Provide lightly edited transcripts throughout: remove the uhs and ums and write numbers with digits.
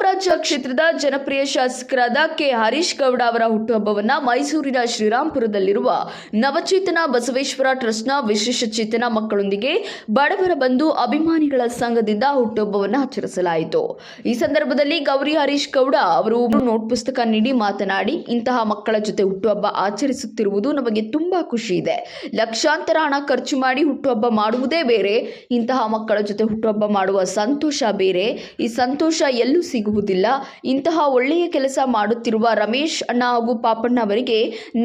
ಚಾಮರಾಜ ಕ್ಷೇತ್ರದ ಜನಪ್ರಿಯ ಶಾಸಕರಾದ ಕೆ ಹರೀಶ್ ಗೌಡ ಅವರ ಹುಟ್ಟುಹಬ್ಬವನ್ನು ಮೈಸೂರಿನ ಶ್ರೀರಾಂಪುರದಲ್ಲಿರುವ ನವಚೇತನ ಬಸವೇಶ್ವರ ಟ್ರಸ್ಟ್ನ ವಿಶೇಷ ಚೇತನ ಮಕ್ಕಳೊಂದಿಗೆ ಬಡವರ ಬಂಧು ಅಭಿಮಾನಿಗಳ ಸಂಘದಿಂದ ಹುಟ್ಟುಹಬ್ಬವನ್ನು ಆಚರಿಸಲಾಯಿತು. ಈ ಸಂದರ್ಭದಲ್ಲಿ ಗೌರಿ ಹರೀಶ್ ಗೌಡ ಅವರು ನೋಟ್ ಪುಸ್ತಕ ನೀಡಿ ಮಾತನಾಡಿ, ಇಂತಹ ಮಕ್ಕಳ ಜೊತೆ ಹುಟ್ಟುಹಬ್ಬ ಆಚರಿಸುತ್ತಿರುವುದು ನಮಗೆ ತುಂಬಾ ಖುಷಿ ಇದೆ. ಲಕ್ಷಾಂತರ ಹಣ ಖರ್ಚು ಮಾಡಿ ಹುಟ್ಟುಹಬ್ಬ ಮಾಡುವುದೇ ಬೇರೆ, ಇಂತಹ ಮಕ್ಕಳ ಜೊತೆ ಹುಟ್ಟುಹಬ್ಬ ಮಾಡುವ ಸಂತೋಷ ಬೇರೆ. ಈ ಸಂತೋಷ ಎಲ್ಲೂ ಸಿಗುವುದಿಲ್ಲ. ಇಂತಹ ಒಳ್ಳೆಯ ಕೆಲಸ ಮಾಡುತ್ತಿರುವ ರಮೇಶ್ ಅಣ್ಣ ಹಾಗೂ ಪಾಪಣ್ಣ ಅವರಿಗೆ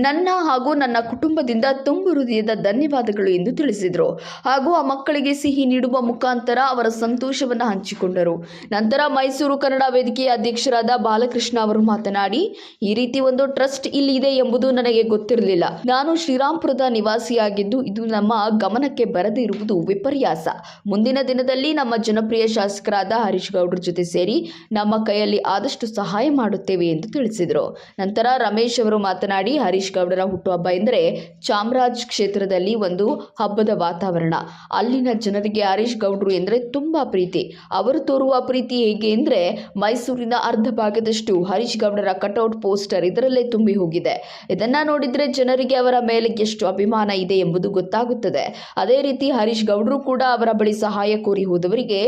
ನನ್ನ ಹಾಗೂ ನನ್ನ ಕುಟುಂಬದಿಂದ ತುಂಬು ಹೃದಯದ ಧನ್ಯವಾದಗಳು ಎಂದು ತಿಳಿಸಿದರು. ಹಾಗೂ ಆ ಮಕ್ಕಳಿಗೆ ಸಿಹಿ ನೀಡುವ ಮುಖಾಂತರ ಅವರ ಸಂತೋಷವನ್ನು ಹಂಚಿಕೊಂಡರು. ನಂತರ ಮೈಸೂರು ಕನ್ನಡ ವೇದಿಕೆಯ ಅಧ್ಯಕ್ಷರಾದ ಬಾಲಕೃಷ್ಣ ಅವರು ಮಾತನಾಡಿ, ಈ ರೀತಿ ಒಂದು ಟ್ರಸ್ಟ್ ಇಲ್ಲಿ ಇದೆ ಎಂಬುದು ನನಗೆ ಗೊತ್ತಿರಲಿಲ್ಲ. ನಾನು ಶ್ರೀರಾಂಪುರದ ನಿವಾಸಿಯಾಗಿದ್ದು ಇದು ನಮ್ಮ ಗಮನಕ್ಕೆ ಬರದೇ ಇರುವುದು ವಿಪರ್ಯಾಸ. ಮುಂದಿನ ದಿನದಲ್ಲಿ ನಮ್ಮ ಜನಪ್ರಿಯ ಶಾಸಕರಾದ ಹರೀಶ್ ಗೌಡ್ರ ಜೊತೆ ಸೇರಿ ನಮ್ಮ ಕೈಯಲ್ಲಿ ಆದಷ್ಟು ಸಹಾಯ ಮಾಡುತ್ತೇವೆ ಎಂದು ತಿಳಿಸಿದರು. ನಂತರ ರಮೇಶ್ ಅವರು ಮಾತನಾಡಿ, ಹರೀಶ್ ಗೌಡರ ಹುಟ್ಟುಹಬ್ಬ ಎಂದರೆ ಚಾಮರಾಜ ಕ್ಷೇತ್ರದಲ್ಲಿ ಒಂದು ಹಬ್ಬದ ವಾತಾವರಣ. ಅಲ್ಲಿನ ಜನರಿಗೆ ಹರೀಶ್ ಗೌಡ್ರು ಎಂದರೆ ತುಂಬಾ ಪ್ರೀತಿ. ಅವರು ತೋರುವ ಪ್ರೀತಿ ಹೇಗೆ ಎಂದರೆ, ಮೈಸೂರಿನ ಅರ್ಧ ಭಾಗದಷ್ಟು ಹರೀಶ್ ಗೌಡರ ಕಟೌಟ್ ಪೋಸ್ಟರ್ ಇದರಲ್ಲೇ ತುಂಬಿ ಹೋಗಿದೆ. ಇದನ್ನ ನೋಡಿದ್ರೆ ಜನರಿಗೆ ಅವರ ಮೇಲೆ ಎಷ್ಟು ಅಭಿಮಾನ ಇದೆ ಎಂಬುದು ಗೊತ್ತಾಗುತ್ತದೆ. ಅದೇ ರೀತಿ ಹರೀಶ್ ಗೌಡ್ರು ಕೂಡ ಅವರ ಬಳಿ ಸಹಾಯ ಕೋರಿ ಹೋದವರಿಗೆ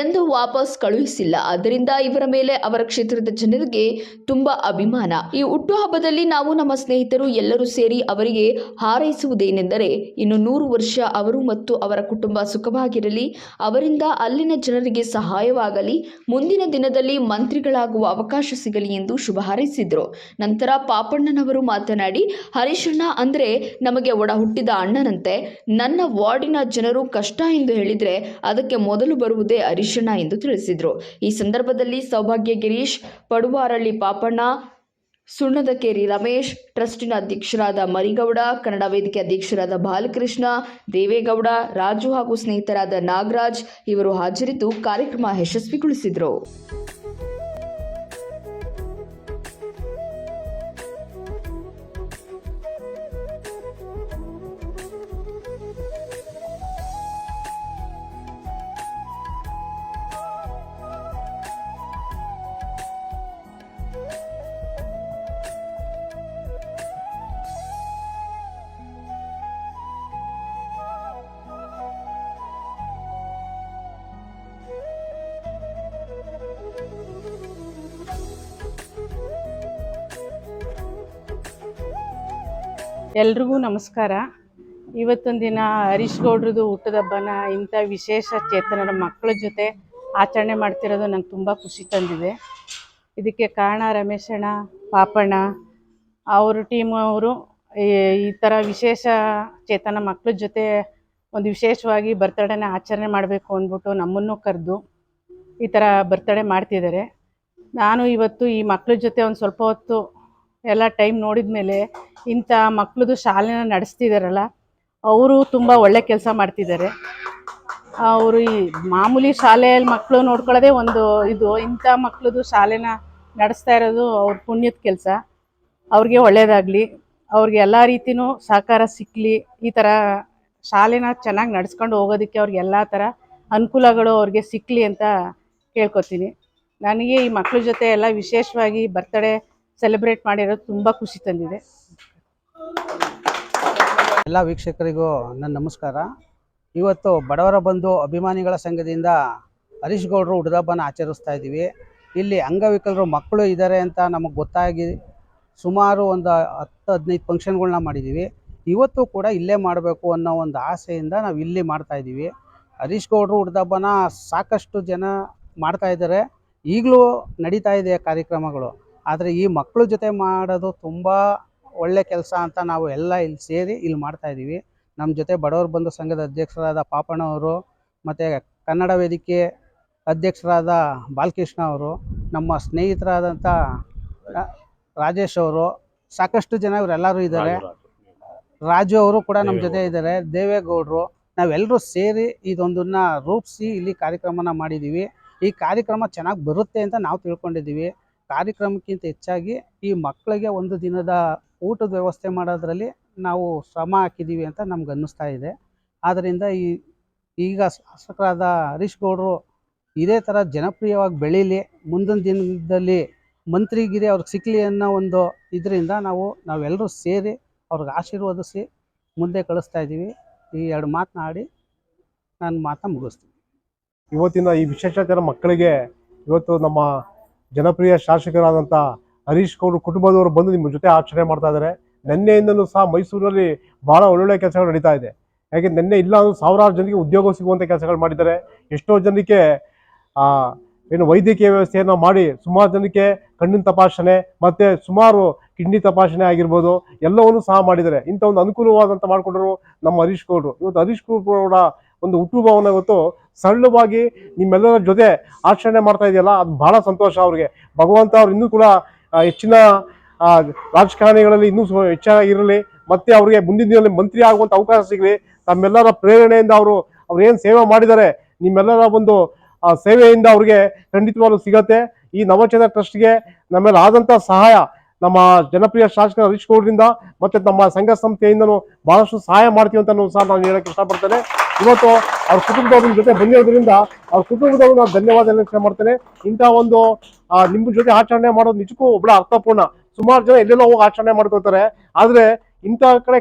ಎಂದು ವಾಪಸ್ ಕಳುಹಿಸಿಲ್ಲ. ಆದ್ದರಿಂದ ಇವರ ಮೇಲೆ ಅವರ ಕ್ಷೇತ್ರದ ಜನರಿಗೆ ತುಂಬಾ ಅಭಿಮಾನ. ಈ ಹುಟ್ಟುಹಬ್ಬದಲ್ಲಿ ನಾವು ನಮ್ಮ ಸ್ನೇಹಿತರು ಎಲ್ಲರೂ ಸೇರಿ ಅವರಿಗೆ ಹಾರೈಸುವುದೇನೆಂದರೆ, ಇನ್ನು 100 ವರ್ಷ ಅವರು ಮತ್ತು ಅವರ ಕುಟುಂಬ ಸುಖವಾಗಿರಲಿ, ಅವರಿಂದ ಅಲ್ಲಿನ ಜನರಿಗೆ ಸಹಾಯವಾಗಲಿ, ಮುಂದಿನ ದಿನದಲ್ಲಿ ಮಂತ್ರಿಗಳಾಗುವ ಅವಕಾಶ ಸಿಗಲಿ ಎಂದು ಶುಭ ಹಾರೈಸಿದ್ರು. ನಂತರ ಪಾಪಣ್ಣನವರು ಮಾತನಾಡಿ, ಹರೀಶಣ್ಣ ಅಂದ್ರೆ ನಮಗೆ ಒಡ ಹುಟ್ಟಿದ ಅಣ್ಣನಂತೆ. ನನ್ನ ವಾರ್ಡಿನ ಜನರು ಕಷ್ಟ ಎಂದು ಹೇಳಿದ್ರೆ ಅದಕ್ಕೆ ಮೊದಲು ಬರುವುದೇ ಹರೀಶಣ್ಣ ಎಂದು ತಿಳಿಸಿದರು. ಈ ಸಂದರ್ಭದಲ್ಲಿ ಸೌಭಾಗ್ಯ ಗಿರೀಶ್, ಪಡುವಾರಳ್ಳಿ ಪಾಪಣ್ಣ, ಸುಣ್ಣದಕೇರಿ ರಮೇಶ್, ಟ್ರಸ್ಟಿನ ಅಧ್ಯಕ್ಷರಾದ ಮರಿಗೌಡ, ಕನ್ನಡ ವೇದಿಕೆ ಅಧ್ಯಕ್ಷರಾದ ಬಾಲಕೃಷ್ಣ, ದೇವೇಗೌಡ, ರಾಜು ಹಾಗೂ ಸ್ನೇಹಿತರಾದ ನಾಗರಾಜ್ ಇವರು ಹಾಜರಿದ್ದು ಕಾರ್ಯಕ್ರಮ ಯಶಸ್ವಿಗೊಳಿಸಿದರು. ಎಲ್ರಿಗೂ ನಮಸ್ಕಾರ. ಇವತ್ತೊಂದು ದಿನ ಹರೀಶ್ ಗೌಡ್ರದ್ದು ಹುಟ್ಟದ ಹಬ್ಬನ ಇಂಥ ವಿಶೇಷ ಚೇತನರ ಮಕ್ಕಳ ಜೊತೆ ಆಚರಣೆ ಮಾಡ್ತಿರೋದು ನಂಗೆ ತುಂಬ ಖುಷಿ ತಂದಿದೆ. ಇದಕ್ಕೆ ಕಾರಣ ರಮೇಶಣ್ಣ, ಪಾಪಣ್ಣ ಅವರು ಟೀಮ್ ಅವರು ಈ ಥರ ವಿಶೇಷ ಚೇತನ ಮಕ್ಕಳ ಜೊತೆ ಒಂದು ವಿಶೇಷವಾಗಿ ಬರ್ತಡೇನ ಆಚರಣೆ ಮಾಡಬೇಕು ಅಂದ್ಬಿಟ್ಟು ನಮ್ಮನ್ನು ಕರೆದು ಈ ಥರ ಬರ್ತಡೇ ಮಾಡ್ತಿದ್ದಾರೆ. ನಾನು ಇವತ್ತು ಈ ಮಕ್ಕಳ ಜೊತೆ ಒಂದು ಸ್ವಲ್ಪ ಹೊತ್ತು ಎಲ್ಲ ಟೈಮ್ ನೋಡಿದ ಮೇಲೆ ಇಂಥ ಮಕ್ಕಳದು ಶಾಲೆನ ನಡೆಸ್ತಿದ್ದಾರಲ್ಲ, ಅವರು ತುಂಬ ಒಳ್ಳೆ ಕೆಲಸ ಮಾಡ್ತಿದ್ದಾರೆ. ಅವರು ಈ ಮಾಮೂಲಿ ಶಾಲೆಯಲ್ಲಿ ಮಕ್ಕಳು ನೋಡ್ಕೊಳ್ಳೋದೇ ಒಂದು ಇದು, ಇಂಥ ಮಕ್ಕಳದು ಶಾಲೆನ ನಡೆಸ್ತಾ ಇರೋದು ಅವ್ರ ಪುಣ್ಯದ ಕೆಲಸ. ಅವ್ರಿಗೆ ಒಳ್ಳೆಯದಾಗಲಿ, ಅವ್ರಿಗೆ ಎಲ್ಲ ರೀತಿಯೂ ಸಹಕಾರ ಸಿಕ್ಕಲಿ, ಈ ಥರ ಶಾಲೆನ ಚೆನ್ನಾಗಿ ನಡೆಸ್ಕೊಂಡು ಹೋಗೋದಕ್ಕೆ ಅವ್ರಿಗೆ ಎಲ್ಲ ಥರ ಅನುಕೂಲಗಳು ಅವ್ರಿಗೆ ಸಿಕ್ಕಲಿ ಅಂತ ಕೇಳ್ಕೊತೀನಿ. ನನಗೆ ಈ ಮಕ್ಕಳ ಜೊತೆ ಎಲ್ಲ ವಿಶೇಷವಾಗಿ ಬರ್ತಡೇ ಸೆಲೆಬ್ರೇಟ್ ಮಾಡಿರೋದು ತುಂಬ ಖುಷಿ ತಂದಿದೆ. ಎಲ್ಲ ವೀಕ್ಷಕರಿಗೂ ನನ್ನ ನಮಸ್ಕಾರ. ಇವತ್ತು ಬಡವರ ಬಂಧು ಅಭಿಮಾನಿಗಳ ಸಂಘದಿಂದ ಹರೀಶ್ ಗೌಡರು ಹುಟ್ಟುಹಬ್ಬನ ಆಚರಿಸ್ತಾ ಇದ್ದೀವಿ. ಇಲ್ಲಿ ಅಂಗವಿಕಲರು ಮಕ್ಕಳು ಇದ್ದಾರೆ ಅಂತ ನಮಗೆ ಗೊತ್ತಾಗಿ ಸುಮಾರು ಒಂದು 10-15 ಫಂಕ್ಷನ್ಗಳನ್ನ ಮಾಡಿದ್ದೀವಿ. ಇವತ್ತು ಕೂಡ ಇಲ್ಲೇ ಮಾಡಬೇಕು ಅನ್ನೋ ಒಂದು ಆಸೆಯಿಂದ ನಾವು ಇಲ್ಲಿ ಮಾಡ್ತಾಯಿದ್ದೀವಿ. ಹರೀಶ್ ಗೌಡರು ಹುಟ್ಟುಹಬ್ಬನ ಸಾಕಷ್ಟು ಜನ ಮಾಡ್ತಾಯಿದ್ದಾರೆ, ಈಗಲೂ ನಡೀತಾ ಇದೆ ಕಾರ್ಯಕ್ರಮಗಳು. ಆದರೆ ಈ ಮಕ್ಕಳ ಜೊತೆ ಮಾಡೋದು ತುಂಬ ಒಳ್ಳೆ ಕೆಲಸ ಅಂತ ನಾವು ಎಲ್ಲ ಇಲ್ಲಿ ಸೇರಿ ಇಲ್ಲಿ ಮಾಡ್ತಾಯಿದ್ದೀವಿ. ನಮ್ಮ ಜೊತೆ ಬಡವರ ಬಂಧು ಸಂಘದ ಅಧ್ಯಕ್ಷರಾದ ಪಾಪಣ್ಣವರು ಮತ್ತು ಕನ್ನಡ ವೇದಿಕೆ ಅಧ್ಯಕ್ಷರಾದ ಬಾಲಕೃಷ್ಣ ಅವರು, ನಮ್ಮ ಸ್ನೇಹಿತರಾದಂಥ ರಾಜೇಶ್ ಅವರು, ಸಾಕಷ್ಟು ಜನ ಇವರೆಲ್ಲರೂ ಇದ್ದಾರೆ. ರಾಜು ಅವರು ಕೂಡ ನಮ್ಮ ಜೊತೆ ಇದ್ದಾರೆ, ದೇವೇಗೌಡರು, ನಾವೆಲ್ಲರೂ ಸೇರಿ ಇದೊಂದನ್ನು ರೂಪಿಸಿ ಇಲ್ಲಿ ಕಾರ್ಯಕ್ರಮನ ಮಾಡಿದ್ದೀವಿ. ಈ ಕಾರ್ಯಕ್ರಮ ಚೆನ್ನಾಗಿ ಬರುತ್ತೆ ಅಂತ ನಾವು ತಿಳ್ಕೊಂಡಿದ್ದೀವಿ. ಕಾರ್ಯಕ್ರಮಕ್ಕಿಂತ ಹೆಚ್ಚಾಗಿ ಈ ಮಕ್ಕಳಿಗೆ ಒಂದು ದಿನದ ಊಟದ ವ್ಯವಸ್ಥೆ ಮಾಡೋದ್ರಲ್ಲಿ ನಾವು ಶ್ರಮ ಹಾಕಿದ್ದೀವಿ ಅಂತ ನಮ್ಗೆ ಅನ್ನಿಸ್ತಾ ಇದೆ. ಆದ್ದರಿಂದ ಈಗ ಶಾಸಕರಾದ ಹರೀಶ್ ಗೌಡರು ಇದೇ ಥರ ಜನಪ್ರಿಯವಾಗಿ ಬೆಳೀಲಿ, ಮುಂದಿನ ದಿನದಲ್ಲಿ ಮಂತ್ರಿಗಿರಿ ಅವ್ರಿಗೆ ಸಿಕ್ಕಲಿ ಅನ್ನೋ ಒಂದು ಇದರಿಂದ ನಾವೆಲ್ಲರೂ ಸೇರಿ ಅವ್ರಿಗೆ ಆಶೀರ್ವದಿಸಿ ಮುಂದೆ ಕಳಿಸ್ತಾ ಇದ್ದೀವಿ. ಈ 2 ಮಾತನಾಡಿ ನಾನು ಮಾತನ್ನ ಮುಗಿಸ್ತೀನಿ. ಇವತ್ತಿನ ಈ ವಿಶೇಷಚೇತನ ಮಕ್ಕಳಿಗೆ ಇವತ್ತು ನಮ್ಮ ಜನಪ್ರಿಯ ಶಾಸಕರಾದಂಥ ಹರೀಶ್ ಗೌಡ್ರು ಕುಟುಂಬದವರು ಬಂದು ನಿಮ್ಮ ಜೊತೆ ಆಚರಣೆ ಮಾಡ್ತಾ ಇದ್ದಾರೆ. ನಿನ್ನೆಯಿಂದಲೂ ಸಹ ಮೈಸೂರಲ್ಲಿ ಭಾಳ ಒಳ್ಳೊಳ್ಳೆ ಕೆಲಸಗಳು ನಡೀತಾ ಇದೆ. ಯಾಕೆ ನಿನ್ನೆ ಇಲ್ಲ ಅಂದ್ರೂ ಸಾವಿರಾರು ಜನರಿಗೆ ಉದ್ಯೋಗ ಸಿಗುವಂಥ ಕೆಲಸಗಳು ಮಾಡಿದ್ದಾರೆ. ಎಷ್ಟೋ ಜನಕ್ಕೆ ವೈದ್ಯಕೀಯ ವ್ಯವಸ್ಥೆಯನ್ನು ಮಾಡಿ ಸುಮಾರು ಜನಕ್ಕೆ ಕಣ್ಣಿನ ತಪಾಸಣೆ ಮತ್ತು ಸುಮಾರು ಕಿಡ್ನಿ ತಪಾಸಣೆ ಆಗಿರ್ಬೋದು ಎಲ್ಲವನ್ನೂ ಸಹ ಮಾಡಿದ್ದಾರೆ. ಇಂಥ ಒಂದು ಅನುಕೂಲವಾದಂಥ ಮಾಡಿಕೊಂಡರು ನಮ್ಮ ಹರೀಶ್ ಗೌಡ್ರು. ಇವತ್ತು ಹರೀಶ್ ಗೌಡ್ರ ಒಂದು ಹುಟ್ಟುಹಬ್ಬವನ್ನು ಇವತ್ತು ಸರಳವಾಗಿ ನಿಮ್ಮೆಲ್ಲರ ಜೊತೆ ಆಚರಣೆ ಮಾಡ್ತಾ ಇದೆಯಲ್ಲ, ಅದು ಬಹಳ ಸಂತೋಷ. ಅವ್ರಿಗೆ ಭಗವಂತ ಅವ್ರು ಇನ್ನೂ ಕೂಡ ಹೆಚ್ಚಿನ ರಾಜಕಾರಣಿಗಳಲ್ಲಿ ಇನ್ನೂ ಹೆಚ್ಚಾಗಿರಲಿ, ಮತ್ತೆ ಅವ್ರಿಗೆ ಮುಂದಿನ ದಿನದಲ್ಲಿ ಮಂತ್ರಿ ಆಗುವಂಥ ಅವಕಾಶ ಸಿಗಲಿ. ತಮ್ಮೆಲ್ಲರ ಪ್ರೇರಣೆಯಿಂದ ಅವ್ರು ಏನು ಸೇವೆ ಮಾಡಿದ್ದಾರೆ, ನಿಮ್ಮೆಲ್ಲರ ಒಂದು ಸೇವೆಯಿಂದ ಅವ್ರಿಗೆ ಖಂಡಿತವಾಗ್ಲೂ ಸಿಗತ್ತೆ. ಈ ನವಚೇತನ ಟ್ರಸ್ಟ್ಗೆ ನಮ್ಮೆಲ್ಲ ಆದಂಥ ಸಹಾಯ ನಮ್ಮ ಜನಪ್ರಿಯ ಶಾಸಕ ಹರೀಶ್ ಗೌಡ್ರಿಂದ ಮತ್ತು ನಮ್ಮ ಸಂಘ ಸಂಸ್ಥೆಯಿಂದನೂ ಬಹಳಷ್ಟು ಸಹಾಯ ಮಾಡ್ತೀವಿ ಅಂತ ಸಹ ನಾನು ಹೇಳಕ್ಕೆ ಇಷ್ಟಪಡ್ತೇನೆ. ಇವತ್ತು ಅವ್ರ ಕುಟುಂಬದವ್ರ ಜೊತೆ ಬಂದಿರೋದ್ರಿಂದ ಅವ್ರ ಕುಟುಂಬದವ್ರು ನಾನು ಧನ್ಯವಾದ ಹೇಳಕ್ಕೆ ಮಾಡ್ತೇನೆ. ಇಂಥ ಒಂದು ನಿಮ್ಮ ಜೊತೆ ಆಚರಣೆ ಮಾಡೋದು ನಿಜಕ್ಕೂ ಒಬ್ಬಳ ಅರ್ಥಪೂರ್ಣ. ಸುಮಾರು ಜನ ಎಲ್ಲೆಲ್ಲೋ ಹೋಗಿ ಆಚರಣೆ ಮಾಡ್ಕೊಳ್ತಾರೆ, ಆದರೆ ಇಂಥ ಕಡೆ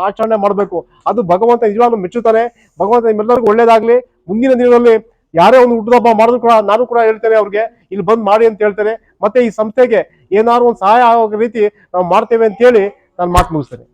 ಆಚರಣೆ ಮಾಡಬೇಕು. ಅದು ಭಗವಂತ ನಿಜವಾಗ್ಲೂ ಮೆಚ್ಚುತ್ತಾನೆ. ಭಗವಂತ ನಿಮ್ಮೆಲ್ಲರಿಗೂ ಒಳ್ಳೇದಾಗ್ಲಿ. ಮುಂದಿನ ದಿನದಲ್ಲಿ ಯಾರೇ ಒಂದು ಹುಟ್ಟುಹಬ್ಬ ಮಾಡಿದ್ರು ಕೂಡ ನಾನು ಕೂಡ ಹೇಳ್ತೇನೆ, ಅವ್ರಿಗೆ ಇಲ್ಲಿ ಬಂದು ಮಾಡಿ ಅಂತ ಹೇಳ್ತೇನೆ. ಮತ್ತೆ ಈ ಸಂಸ್ಥೆಗೆ ಏನಾದ್ರು ಒಂದು ಸಹಾಯ ಆಗೋ ರೀತಿ ನಾವು ಮಾಡ್ತೇವೆ ಅಂತ ಹೇಳಿ ನಾನು ಮಾತು ಮುಗಿಸ್ತೇನೆ.